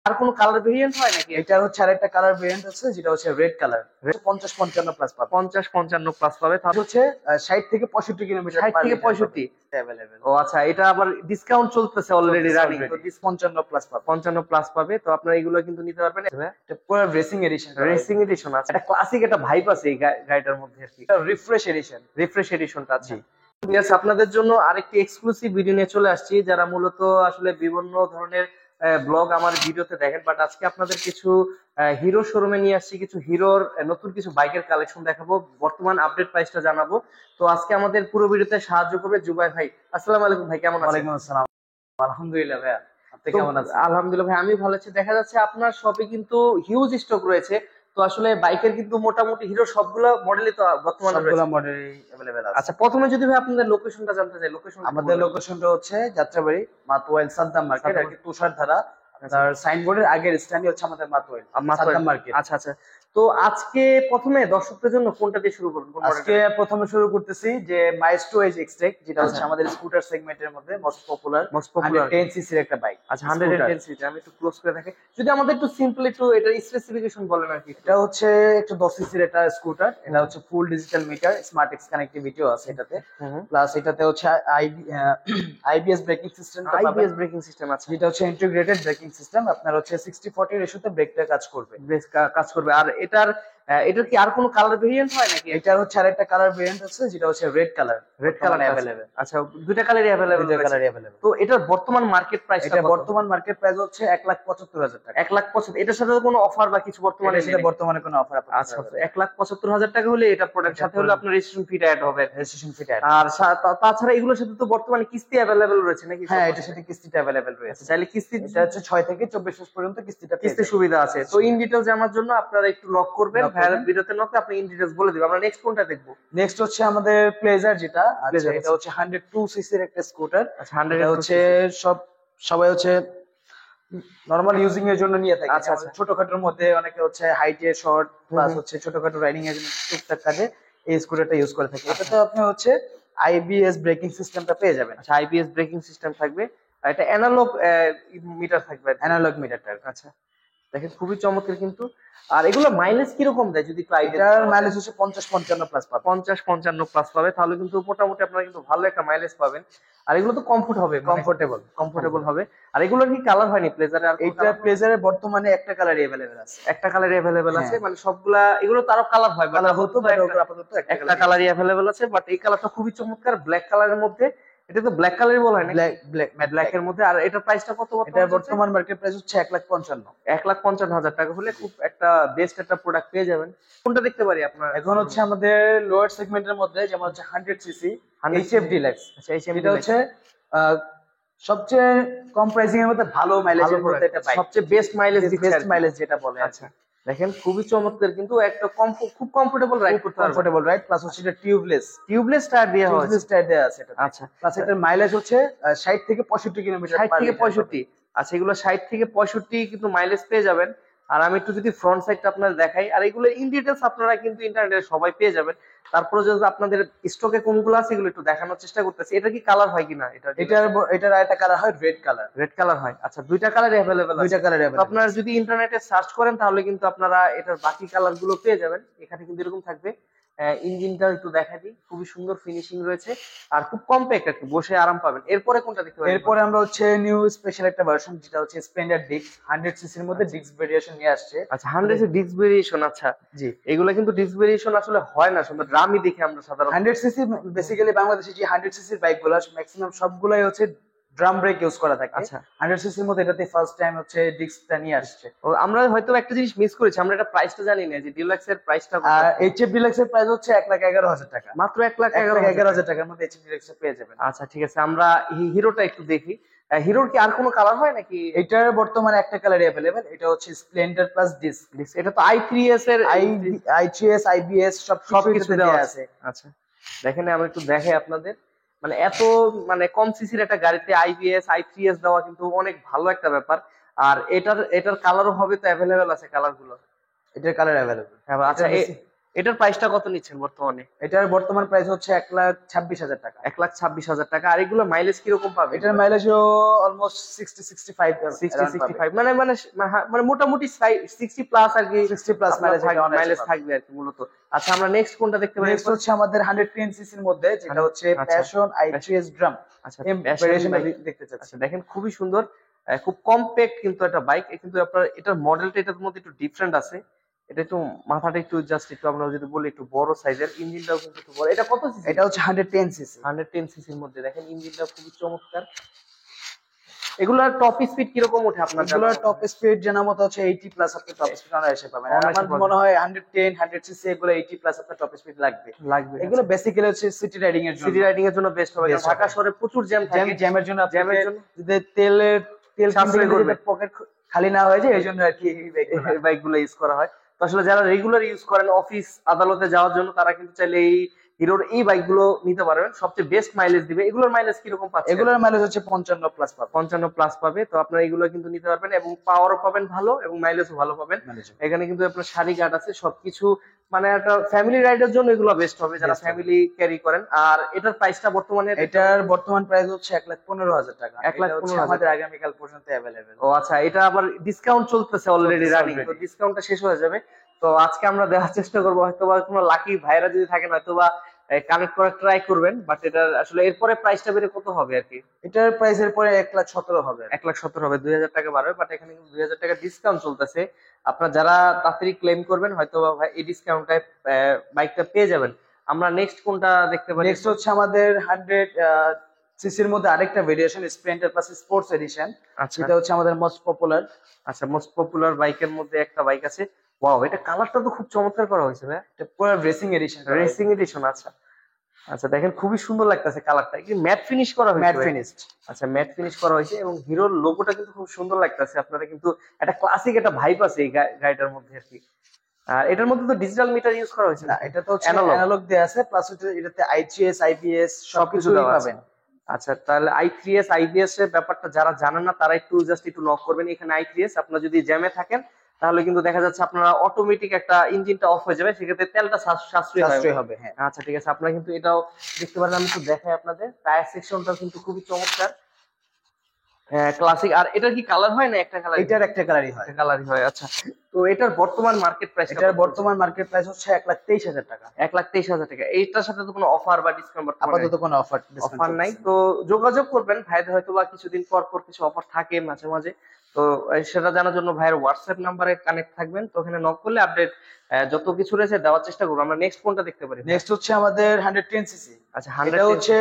আর কোনো colour variant হয় নাকি? এটা হচ্ছে আরেকটা কালার ভেরিয়েন্ট আছে যেটা হচ্ছে রেড কালার। 50-55 প্লাস পাবে। 50-55 প্লাস পাবে। এটা হচ্ছে 60 থেকে 65 কিলোমিটার 60 থেকে 65 अवेलेबल। ও আচ্ছা, এটা আবার ডিসকাউন্ট চলতেছে অলরেডি রানিং, তো 55 প্লাস পাবে। 55 প্লাস পাবে। তো আপনারা এগুলো কিন্তু নিতে পারবেন। এটা পুরো রেসিং এডিশন। রেসিং এডিশন আছে, এটা ক্লাসিক একটা ভাইব আছে এই গাড়িটার মধ্যে আর কি। এটা রিফ্রেশ এডিশন। রিফ্রেশ এডিশনটা আছে। বিয়ার্স, আপনাদের জন্য আরেকটি এক্সক্লুসিভ ভিডিও নিয়ে চলে আসছি। যারা মূলত আসলে বিভিন্ন ধরনের ব্লগ আমার ভিডিওতে দেখেন, বাট আজকে আপনাদের কিছু হিরো শোরুমে নিয়ে আসছি, কিছু হিরোর নতুন কিছু বাইকের কালেকশন দেখাবো, বর্তমান আপডেট প্রাইসটা জানাবো। তো আজকে আমাদের পুরো ভিডিওতে সাহায্য করবে জুবাই ভাই। আসসালামু আলাইকুম ভাই, কেমন আছেন? ওয়ালাইকুম আসসালাম। আলহামদুলিল্লাহ ভাইয়া, আপনি কেমন আছেন? আলহামদুলিল্লাহ ভাই, আমি ভালো আছি। দেখা যাচ্ছে আপনার শপে কিন্তু হিউজ স্টক রয়েছে। তো আসলে বাইকের কিন্তু মোটামুটি হিরো সবগুলো মডেলই তো বর্তমানে সবগুলো রয়েছে। মডেলই अवेलेबल আছে। আচ্ছা, প্রথমে যদি ভাই আপনাদের লোকেশনটা জানতে চাই, লোকেশন আমাদের লোকেশনটা হচ্ছে যাত্রাবাড়ি মাতোয়াইল সাদ্দাম মার্কেট, আর কি তুষারধারা। আচ্ছা। তার সাইনবোর্ডের আগের স্ট্যান্ডই হচ্ছে আমাদের মাতোয়াইল সাদ্দাম মার্কেট। আচ্ছা আচ্ছা। তো আজকে প্রথমে দর্শকদের জন্য কোনটা দিয়ে শুরু করুন? আজকে প্রথমে শুরু করতেছি যে মাইস্ট্রো এজ এক্সট্রেক, যেটা হচ্ছে আমাদের স্কুটার সেগমেন্টের মধ্যে মোস্ট পপুলার 110 সিসির একটা বাইক। আচ্ছা, 110 সিসি। আমি একটু ক্লোজ করে দেখি, যদি আমাদের একটু সিম্পল একটু এটা স্পেসিফিকেশন বলেন আর কি। এটা হচ্ছে একটু 10 সিসির একটা স্কুটার। এটা হচ্ছে full digital meter, smart x কানেক্টিভিটিও আছে এটাতে। প্লাস এটাতে হচ্ছে IBS braking system, IBS braking system আছে, যেটা হচ্ছে ইন্টিগ্রেটেড ব্রেকিং সিস্টেম। আপনার হচ্ছে 60-40 রেশিওতে ব্রেকটা কাজ করবে। কাজ করবে। আর এটার কি আর কোনো কালার ভেরিয়েন্ট হয় নাকি? এটা হচ্ছে আরেকটা কালার ভেরিয়েন্ট আছে যেটা হচ্ছে red colour. Red colour available. আচ্ছা, দুইটা কালারই अवेलेबल। দুইটা কালারই अवेलेबल। তো এটার বর্তমান মার্কেট প্রাইস? এটা বর্তমান মার্কেট প্রাইস হচ্ছে 1,75,000 টাকা। 1,75,000। এটার সাথে কোনো অফার বা কিছু বর্তমানে এটার সাথে বর্তমানে কোনো অফার আপনার? আচ্ছা, 1,75,000 টাকা হলে এটা প্রোডাক্ট, সাথে হলে আপনার রেজিস্ট্রেশন ফি অ্যাড হবে। Registration fee add. আর তাছাড়া এগুলোর সাথে তো বর্তমানে কিস্তি अवेलेबल রয়েছে নাকি? হ্যাঁ, এটার সাথে কিস্তিটা अवेलेबल রয়েছে। চাইলে কিস্তি, এটা হচ্ছে 6 থেকে 24 মাস পর্যন্ত কিস্তি সুবিধা আছে। তো ইন ডিটেইলস জানার জন্য আপনারা একটু লক করবেন, ভাইয়ের ভিডিওতে নক আপনি ইন ডিটেইলস বলে দিবেন। আমরা নেক্সট কোনটা দেখবো? নেক্সট হচ্ছে আমাদের প্লেজার, যেটা আছে এটা হচ্ছে 102 সিসির একটা স্কুটার। আচ্ছা, 100 এটা হচ্ছে সবাই হচ্ছে নরমাল ইউজিং এর জন্য নিয়ে থাকে। আচ্ছা আচ্ছা। ছোটখাটোর মধ্যে অনেকে হচ্ছে হাইটে শর্ট প্লাস হচ্ছে ছোটখাটো রাইডিং এর জন্য টুকটাক কাজে এই স্কুটারটা ইউজ করে থাকে। এটাতে আপনি হচ্ছে আইবিএস ব্রেকিং সিস্টেমটা পেয়ে যাবেন। আচ্ছা, আইবিএস ব্রেকিং সিস্টেম থাকবে, আর এটা অ্যানালগ মিটার থাকবে। অ্যানালগ মিটারটা। আচ্ছা, দেখেন খুবই চমৎকার কিন্তু। আর এগুলো মাইলেজ কিরকম দেয় যদি একটু আইডিয়া? এটার মাইলেজ হচ্ছে 50-55 প্লাস পাবে। 50-55 প্লাস পাবে, তাহলে কিন্তু মোটামুটি আপনারা কিন্তু ভালো একটা মাইলেজ পাবেন। আর এগুলো তো কমফোর্ট হবে, কমফোর্টেবল হবে। আর এগুলোর কি কালার হয়নি প্লেজারে? আর এইটা প্লেজারে বর্তমানে একটা কালারই अवेलेबल আছে। একটা কালারই अवेलेबल আছে, মানে সবগুলা এগুলো তারও কালার হয়, কালার হতো বাট আপাতত একটা কালারই अवेलेबल আছে। বাট এই কালারটা খুবই চমৎকার, ব্ল্যাক কালারের মধ্যে। এটা তো ব্ল্যাক কালারই বলা হয় না? ব্ল্যাক এর মধ্যে। আর এটার প্রাইসটা কত? এটা বর্তমান মার্কেট প্রাইস হচ্ছে 1,55,000। 1,55,000 টাকা হলে খুব একটা বেস্ট একটা প্রোডাক্ট পেয়ে যাবেন। কোনটা দেখতে পারি আপনার? এখন হচ্ছে আমাদের লোয়ার সেগমেন্টের মধ্যে, যেমন হচ্ছে 100 সিসি এইচএফ ডিলাক্স। আচ্ছা, এটা হচ্ছে সবচেয়ে কম প্রাইসিং এর মধ্যে ভালো মাইলেজের মধ্যে একটা বাইক, সবচেয়ে বেস্ট মাইলেজ দিচ্ছে, বেস্ট মাইলেজ যেটা বলে। আচ্ছা, দেখেন খুবই চমৎকার কিন্তু, একটা খুব কমফোর্টেবল রাইড করতে পারবেন। কমফোর্টেবল রাইড, প্লাস হচ্ছে এটা টিউবলেস টায়ার দেওয়া হয়। টিউবলেস টায়ার দেওয়া আছে এটা। আচ্ছা, প্লাস এটার মাইলেজ হচ্ছে 60 থেকে 65 কিলোমিটার। 60 থেকে 65। আচ্ছা, এগুলো 60 থেকে 65 কিন্তু মাইলেজ পেয়ে যাবেন। আর আমি একটু যদি ফ্রন্ট সাইডটা আপনাদের দেখাই, আর এগুলো ইন ডিটেইলস আপনারা কিন্তু ইন্টারনেটে সবাই পেয়ে যাবেন। তারপরে যদি আপনাদের স্টকে কোনগুলো আছে এগুলো একটু দেখানোর চেষ্টা করতেছি। এটা কি কালার হয় কিনা? এটার আরেকটা কালার হয় রেড কালার। রেড কালার হয়। আচ্ছা, দুইটা কালারই अवेलेबल আছে। দুইটা কালার अवेलेबल। আপনারা যদি ইন্টারনেটে সার্চ করেন তাহলে কিন্তু আপনারা এটার বাকি কালার গুলো পেয়ে যাবেন। এখানে কিন্তু এরকম থাকবে। ইঞ্জিনটা একটু দেখা দিই, খুবই সুন্দর ফিনিশিং রয়েছে, আর খুব কম্প্যাক্ট, একটু বসে আরাম পাবেন। এরপরে কোনটা দেখতে পাবেন? এরপরে আমরা হচ্ছে নিউ স্পেশাল একটা ভার্সন, যেটা হচ্ছে স্প্লেন্ডার ডিস্ক 100 সিসির মধ্যে ডিস্ক ভেরিয়েশন নিয়ে আসছে। আচ্ছা, 100 এর ডিস্ক ভেরিয়েশন। আচ্ছা জি, এগুলা কিন্তু ডিস্ক ভেরিয়েশন আসলে হয় না, শুধু ড্রামই দেখি আমরা সাধারণত। 100 সিসি বেসিক্যালি বাংলাদেশে যে 100 সিসির বাইকগুলো ম্যাক্সিমাম সবগুলাই হচ্ছে ড্রাম ব্রেক ইউজ করা থাকে। আচ্ছা, 100 সিসির মধ্যে এটাতে ফার্স্ট টাইম হচ্ছে ডিস্কটা নিয়ে আসছে। ও আমরা হয়তো একটা জিনিস মিস করেছি, আমরা এটা প্রাইসটা জানি না, যে ডিলাক্স এর প্রাইসটা। আর এইচএফ ডিলাক্স এর প্রাইস হচ্ছে 1,11,000 টাকা। মাত্র 1,11,000 টাকার মধ্যে এইচএফ ডিলাক্স পেয়ে যাবেন। আচ্ছা, ঠিক আছে, আমরা হিরোটা একটু দেখি। হিরোর কি আর কোনো কালার হয় নাকি? এটার বর্তমানে একটা কালারই अवेलेबल। এটা হচ্ছে স্প্লেন্ডার প্লাস ডিস্ক। এটা তো i3s এর i3s আইবিএস সবকিছু দেওয়া আছে। আচ্ছা, দেখেন আমি একটু দেখাই আপনাদের, মানে এত মানে কম সিসির একটা গাড়িতে আইবিএস i3s দেওয়া কিন্তু অনেক ভালো একটা ব্যাপার। আর এটার কালারও হবে তো अवेलेबल আছে কালার গুলো? এটার কালার अवेलेबल। হ্যাঁ, আচ্ছা এটার প্রাইসটা কত নিচ্ছেন বর্তমানে? এটার বর্তমান প্রাইস হচ্ছে 1,26,000 টাকা। 1,26,000 টাকা। আর এগুলো মাইলেজ কিরকম পাবে? এটার মাইলেজও অলমোস্ট 60-65 60 65 মানে মানে মানে মোটামুটি 60 প্লাস আর কি 60 প্লাস মাইলেজ মাইলেজ থাকবে আর কি মূলত। আচ্ছা আমরা নেক্সট কোনটা দেখতে পারি? নেক্সট হচ্ছে আমাদের 110 সিসির মধ্যে, যেটা হচ্ছে আচ্ছা, প্যাশন i3s ড্রাম। আচ্ছা এম passion ভেরিয়েশনটা bike। দেখতে চাচ্ছি। আচ্ছা দেখেন খুবই সুন্দর, খুব কম্প্যাক্ট কিন্তু একটা বাইক, কিন্তু আপনার এটার মডেলটা এটার মধ্যে একটু ডিফারেন্ট আছে। এটা একটু মাথাটা একটু জাস্ট একটু আমরা যদি বলি একটু বড় সাইজের, ইঞ্জিনটাও কিন্তু একটু বড়। এটা কত সিসি? এটা হচ্ছে 110 সিসি। 110 সিসির মধ্যে দেখেন ইঞ্জিনটা খুবই চমৎকার। এগুলার টপ স্পিড কিরকম ওঠে আপনার? এগুলোর টপ স্পিড জানা মতো হচ্ছে 80 প্লাস আপনি টপ স্পিড অনায়াসে পাবেন। আর অনায়াসে আমার পাবেন। মনে হয় 110 100 সিসি এগুলো 80 প্লাস আপনার টপ স্পিড লাগবে। লাগবে। এগুলো বেসিক্যালি হচ্ছে সিটি রাইডিং এর জন্য। সিটি রাইডিং এর জন্য বেস্ট হবে, কারণ Best ঢাকা হবে। শহরে প্রচুর জ্যাম থাকে। জ্যামের জন্য জ্যামের আপনাকে জন্য যদি তেল সাশ্রয় কিনতে করবে। গেলে পকেট খালি না হয়ে যায়, এই জন্য আর কি এই বাইকগুলো ইউজ করা হয়। তো আসলে যারা রেগুলার ইউজ করেন অফিস আদালতে যাওয়ার জন্য, তারা কিন্তু চাইলে এই হিরোর এই বাইকগুলো নিতে পারবেন, সবচেয়ে বেস্ট মাইলেজ দিবে। এগুলোর মাইলেজ কিরকম পাচ্ছেন? এগুলোর মাইলেজ হচ্ছে 55 প্লাস পাবে। 55 প্লাস পাবে। তো আপনারা এগুলো কিন্তু নিতে পারবেন এবং পাওয়ারও পাবেন ভালো এবং মাইলেজও ভালো পাবেন। এখানে কিন্তু আপনার সারি গার্ড আছে, সবকিছু মানে একটা ফ্যামিলি রাইডের জন্য এগুলো বেস্ট হবে যারা Best হবে। ফ্যামিলি ক্যারি করেন। আর এটার প্রাইসটা বর্তমানে এটার বর্তমান প্রাইস হচ্ছে 1,15,000 টাকা। 1,15,000 আমাদের আগামীকাল পর্যন্ত অ্যাভেলেবেল। ও আচ্ছা, এটা আবার ডিসকাউন্ট চলতেছে অলরেডি চলতেছে রানিং, তো already। ডিসকাউন্টটা শেষ হয়ে যাবে। তো আজকে আমরা দেওয়ার চেষ্টা করবো, হয়তো বা কোনো লাকি ভাইরা যদি থাকেন হয়তো বা কানেক্ট করার ট্রাই করবেন, বাট এটা আসলে এরপরে প্রাইসটা বেড়ে কত হবে আর কি? এটার প্রাইসের পরে 1,17,000 হবে। 1,17,000 হবে, 2,000 টাকা বাড়বে, বাট এখানে কিন্তু 2,000 টাকা ডিসকাউন্ট চলতেছে। আপনার যারা তাড়াতাড়ি ক্লেম করবেন হয়তো বা ভাই এই ডিসকাউন্টটায় বাইকটা পেয়ে যাবেন। আমরা নেক্সট কোনটা দেখতে পারি? নেক্সট হচ্ছে আমাদের 100 সিসির মধ্যে আরেকটা variation, Splendor plus sports edition. আচ্ছা এটা হচ্ছে আমাদের মোস্ট পপুলার। আচ্ছা, মোস্ট পপুলার বাইকের মধ্যে একটা বাইক আছে। ওয়াও, এটা কালারটা তো খুব চমৎকার করা হয়েছে ভাই। এটা পুরো রেসিং এডিশন। Racing addition. আচ্ছা আচ্ছা দেখেন খুবই সুন্দর লাগতেছে কালারটা, কি ম্যাট ফিনিশ করা হয়েছে? Mat finished. আচ্ছা ম্যাট ফিনিশ করা হয়েছে এবং হিরোর লোগোটা কিন্তু খুব সুন্দর লাগতেছে। আপনারা কিন্তু একটা ক্লাসিক একটা ভাইব আছে এই গাড়িটার মধ্যে আর কি। আর এটার মধ্যে তো ডিজিটাল মিটার ইউজ করা হয়েছে না, এটা তো হচ্ছে Analog। অ্যানালগ দেয়া আছে, প্লাস হচ্ছে এটাতে আইটিএস আইপিএস সবকিছু দেওয়া আছে। পাবেন। আচ্ছা তাহলে i3s IBS এর ব্যাপারটা যারা জানেন না তারা একটু জাস্ট একটু নক করবেন। এখানে i3s আপনারা যদি জ্যামে থাকেন তাহলে কিন্তু দেখা যাচ্ছে আপনারা অটোমেটিক একটা ইঞ্জিনটা অফ হয়ে যাবে, সেক্ষেত্রে তেলটা সাশ্রয় হবে। হ্যাঁ, আচ্ছা ঠিক আছে, আপনারা কিন্তু এটাও দেখতে পারেন। আমি একটু দেখাই আপনাদের, টায়ার সেকশনটাও কিন্তু খুবই চমৎকার, ক্লাসিক। আর এটার কি কালার হয় না? একটা কালার, এটার একটা কালারই হয়। একটা কালারই হয়। আচ্ছা, তো এটার বর্তমান মার্কেট প্রাইস? এটার বর্তমান মার্কেট প্রাইস হচ্ছে 1,23,000 টাকা। 1,23,000 টাকা। এইটার সাথে তো কোনো অফার বা ডিসকাউন্ট আপাতত কোনো অফার নাই। তো যোগাযোগ করবেন ভাইদের, হয়তো বা কিছুদিন পর পর কিছু অফার থাকে মাঝে মাঝে। তো সেটা জানার জন্য ভাইয়ের হোয়াটসঅ্যাপ নাম্বারে কানেক্ট থাকবেন, তো ওখানে নক করলে আপডেট যত কিছু রয়েছে দেওয়ার চেষ্টা করবো। আমরা নেক্সট কোনটা দেখতে পারি? নেক্সট হচ্ছে আমাদের 110 সিসি। আচ্ছা এটা হচ্ছে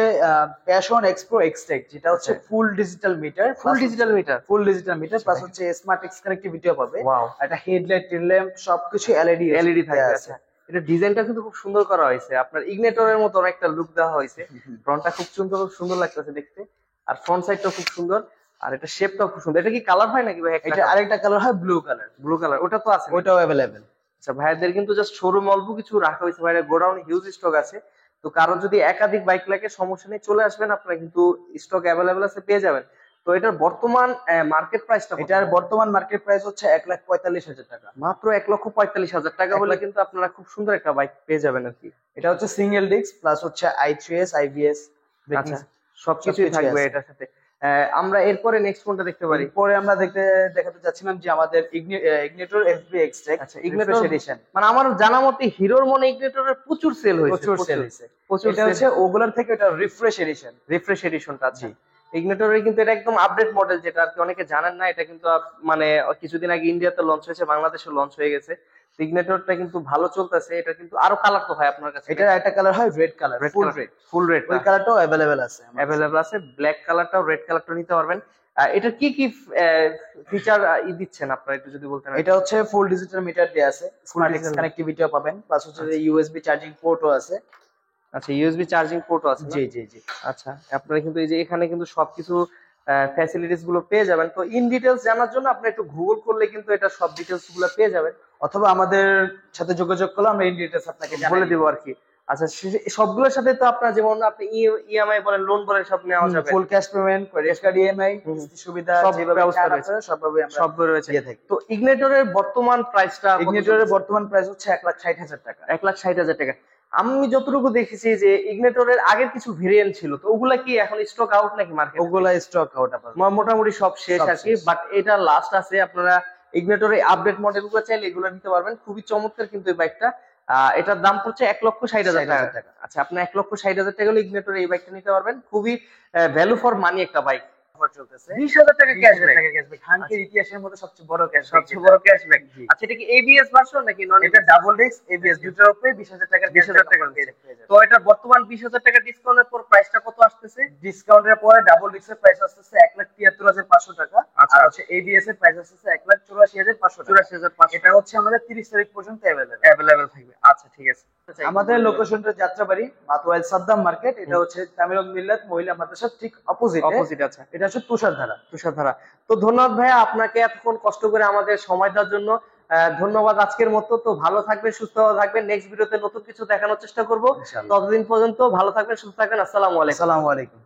প্যাশন এক্সপ্রো এক্সটেক, যেটা হচ্ছে ফুল ডিজিটাল মিটার। ফুল ডিজিটাল মিটার। ফুল ডিজিটাল মিটার প্লাস হচ্ছে স্মার্ট এক্স কানেক্টিভিটিও পাবে। ওয়াও, একটা হেডলাইট টেলল্যাম্প সবকিছু এলইডি থাকবে। আচ্ছা, এটা ডিজাইনটা কিন্তু খুব সুন্দর করা হয়েছে, আপনার ইগনেটরের মতো অনেকটা লুক দেওয়া হয়েছে। ফ্রন্টটা খুব সুন্দর লাগতেছে দেখতে, আর ফ্রন্ট সাইডটাও খুব সুন্দর, আর এটা শেপটাও খুব সুন্দর। এটা কি কালার হয় নাকি ভাই? এটা আরেকটা কালার হয় ব্লু কালার। ব্লু কালার, ওটা তো আছে? ওটাও अवेलेबल। আচ্ছা, ভাইয়াদের কিন্তু জাস্ট শোরুম অল্প কিছু রাখা হয়েছে, ভাইয়া গোডাউন হিউজ স্টক আছে। তো কারো যদি একাধিক বাইক লাগে সমস্যা নেই, চলে আসবেন, আপনারা কিন্তু স্টক অ্যাভেলেবেল আছে, পেয়ে যাবেন। তো এটার বর্তমান মার্কেট প্রাইসটা? এটার বর্তমান মার্কেট প্রাইস হচ্ছে 1,45,000 টাকা। মাত্র 1,45,000 টাকা হলে কিন্তু আপনারা খুব সুন্দর একটা বাইক পেয়ে যাবেন আর কি। এটা হচ্ছে সিঙ্গেল ডিস্ক প্লাস হচ্ছে i3s IBS। আচ্ছা, সবকিছুই থাকবে এটার সাথে। আমরা এরপরে নেক্সট কোনটা দেখতে পারি? পরে আমরা দেখাতে চাচ্ছিলাম যে আমাদের ইগনিটর এফবি এক্সট্রাক্ট। আচ্ছা, ইগনিটর এডিশন। মানে আমার জানা মতে হিরোর মনে ইগনিটরের প্রচুর সেল হয়েছে। প্রচুর সেল হয়েছে। এটা হচ্ছে ওগুলার থেকে এটা রিফ্রেশ এডিশনটা আছে। ইগনিটরের কিন্তু এটা একদম আপডেট মডেল, যেটা আর কি অনেকে জানেন না। এটা কিন্তু মানে কিছুদিন আগে ইন্ডিয়াতে লঞ্চ হয়েছে, বাংলাদেশে লঞ্চ হয়ে গেছে। ইগনিটরটা কিন্তু ভালো চলতেছে। এটা কিন্তু আরো কালার তো হয় আপনার কাছে? এটার একটা কালার হয় রেড কালার, ফুল রেড। ওই কালারটাও अवेलेबल আছে। ব্ল্যাক কালারটাও, রেড কালারটা নিতে পারবেন। এটা কি কি ফিচার দিচ্ছেন আপনারা একটু যদি বলতেন? এটা হচ্ছে ফুল ডিজিটাল মিটার দেয়া আছে, স্মার্ট এক্স কানেক্টিভিটিও পাবেন, প্লাস হচ্ছে ইউএসবি চার্জিং পোর্টও আছে। আচ্ছা, ইউএসবি চার্জিং পোর্টও আছে? জি। আচ্ছা, আপনারা কিন্তু এই যে এখানে কিন্তু সবকিছু ফ্যাসিলিটিস গুলো পেয়ে যাবেন। তো ইন ডিটেইলস জানার জন্য আপনি একটু গুগল করলে কিন্তু এটা সব ডিটেইলস গুলো পেয়ে যাবেন, অথবা আমাদের সাথে যোগাযোগ করলে আমরা ইন ডিটেইলস আপনাকে বলে দিব আর কি। আচ্ছা, সবগুলোর সাথে তো আপনার যেমন আপনি ইএমআই বলেন, লোন বলেন, সব নেওয়া যাবে। Full cash payment, credit card, EMI, সুবিধা সব যেভাবে ব্যবস্থা চান রয়েছে। আপনারা সবভাবে আমরা সব রয়েছে। দিয়ে থাকি। তো ইগনিটরের বর্তমান প্রাইসটা, ইগনিটরের বর্তমান প্রাইস হচ্ছে 1,60,000 টাকা। 1,60,000 টাকা। আমি যতটুকু দেখেছি যে ইগনিটরের আগের কিছু ভেরিয়েন্ট ছিল, তো ওগুলা কি এখন স্টক আউট নাকি মার্কেট? ওগুলা স্টক আউট আপাতত। মোটামুটি সব শেষ সব আর কি, শেষ। বাট এটা লাস্ট আছে। আপনারা ইগনিটরের আপডেট মডেলগুলো চাইলে এগুলো নিতে পারবেন। খুবই চমৎকার কিন্তু এই বাইকটা। এটার দাম পড়ছে 1,60,000 টাকা। আচ্ছা, আপনি 1,60,000 টাকা হলে ইগনিটরের এই বাইকটা নিতে পারবেন। খুবই ভ্যালু ফর মানি একটা বাইক। অফার চলতেছে। 20,000 টাকা 20,000 ক্যাশব্যাক। টাকা ক্যাশব্যাক। হাঙ্কের ইতিহাসের মধ্যে সবচেয়ে বড় ক্যাশব্যাক। সবচেয়ে বড় ক্যাশব্যাক। জি। আচ্ছা, এটা কি এবিএস ভার্সন নাকি নন? এটা ডাবল ডিস্ক এবিএস দুটোর উপরে 20,000 টাকার 20,000 টাকা পেয়ে যাবেন। তো এটা বর্তমান 20,000 টাকা ডিসকাউন্টের পর প্রাইসটা কত আসতেছে? ডিসকাউন্টের পরে ডাবল ডিস্কের প্রাইস আসতেছে 1,73,500 টাকা। আচ্ছা। আর হচ্ছে এবিএস এর প্রাইস আসতেছে 1,84,500 টাকা। 84,500 এটা হচ্ছে আমাদের 30 তারিখ পর্যন্ত अवेलेबल। অ্যাভেলেবেল থাকবে। আচ্ছা, ঠিক আছে। আমাদের লোকেশনটা যাত্রাবাড়ি মাতোয়াইল সাদ্দাম মার্কেট। এটা হচ্ছে তামিলক মিল্লাত মহিলা মাদ্রাসার ঠিক অপোজিটে। অপোজিট আছে। এটা হচ্ছে তুষারধারা। তুষারধারা। তো ধন্যবাদ ভাইয়া আপনাকে এতক্ষণ কষ্ট করে আমাদের সময় দেওয়ার জন্য। ধন্যবাদ আজকের মতো। তো ভালো থাকবেন, সুস্থ থাকবেন। নেক্সট ভিডিওতে নতুন কিছু দেখানোর চেষ্টা করব। ইনশাআল্লাহ। ততদিন পর্যন্ত ভালো থাকবেন, সুস্থ থাকবেন। আসসালামু আলাইকুম। আসসালামু আলাইকুম।